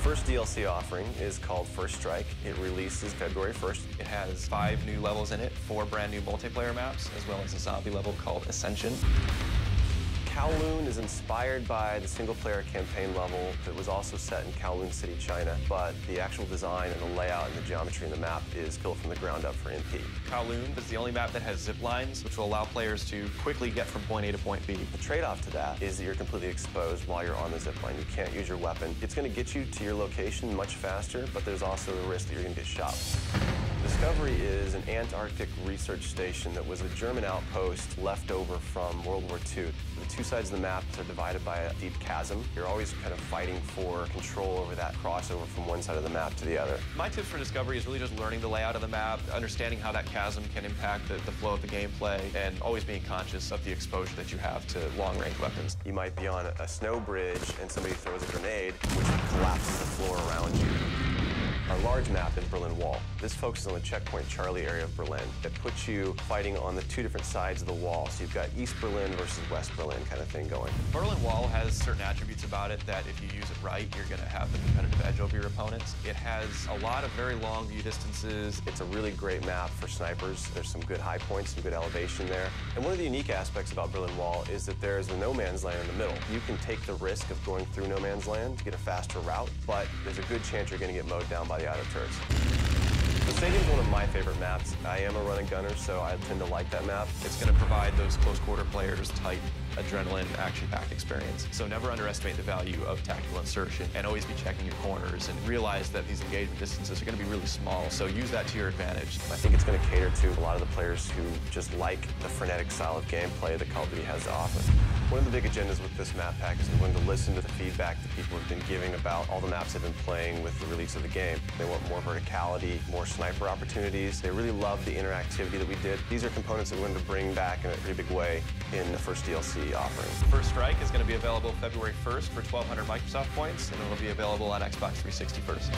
First DLC offering is called First Strike. It releases February 1st. It has 5 new levels in it, 4 brand new multiplayer maps, as well as a zombie level called Ascension. Kowloon is inspired by the single-player campaign level that was also set in Kowloon City, China, but the actual design and the layout and the geometry in the map is built from the ground up for MP. Kowloon is the only map that has zip lines, which will allow players to quickly get from point A to point B. The trade-off to that is that you're completely exposed while you're on the zip line. You can't use your weapon. It's going to get you to your location much faster, but there's also the risk that you're going to get shot. Discovery is an Antarctic research station that was a German outpost left over from World War II. The 2 sides of the map are divided by a deep chasm. You're always kind of fighting for control over that crossover from one side of the map to the other. My tips for Discovery is really just learning the layout of the map, understanding how that chasm can impact the flow of the gameplay, and always being conscious of the exposure that you have to long-range weapons. You might be on a snow bridge and somebody throws a grenade, which collapses the floor around you. Our large map is Berlin Wall. This focuses on the checkpoint Charlie area of Berlin. It puts you fighting on the 2 different sides of the wall. So you've got East Berlin versus West Berlin kind of thing going. Berlin Wall has certain attributes about it that if you use it right, you're going to have the competitive edge over your opponents. It has a lot of very long view distances. It's a really great map for snipers. There's some good high points, some good elevation there. And one of the unique aspects about Berlin Wall is that there's a no man's land in the middle. You can take the risk of going through no man's land to get a faster route, but there's a good chance you're going to get mowed down by the outer turrets. The stadium's one of my favorite maps. I am a run and gunner, so I tend to like that map. It's going to provide those close quarter players tight adrenaline, action-packed experience. So never underestimate the value of tactical insertion, and always be checking your corners and realize that these engagement distances are going to be really small, so use that to your advantage. I think it's going to cater to a lot of the players who just like the frenetic style of gameplay that Call of Duty has to offer. One of the big agendas with this map pack is we're going to listen to the feedback that people have been giving about all the maps they've been playing with the release of the game. They want more verticality, more sniper opportunities. They really love the interactivity that we did. These are components that we're going to bring back in a pretty big way in the first DLC offering. First Strike is going to be available February 1st for 1,200 Microsoft points, and it'll be available on Xbox 360 first.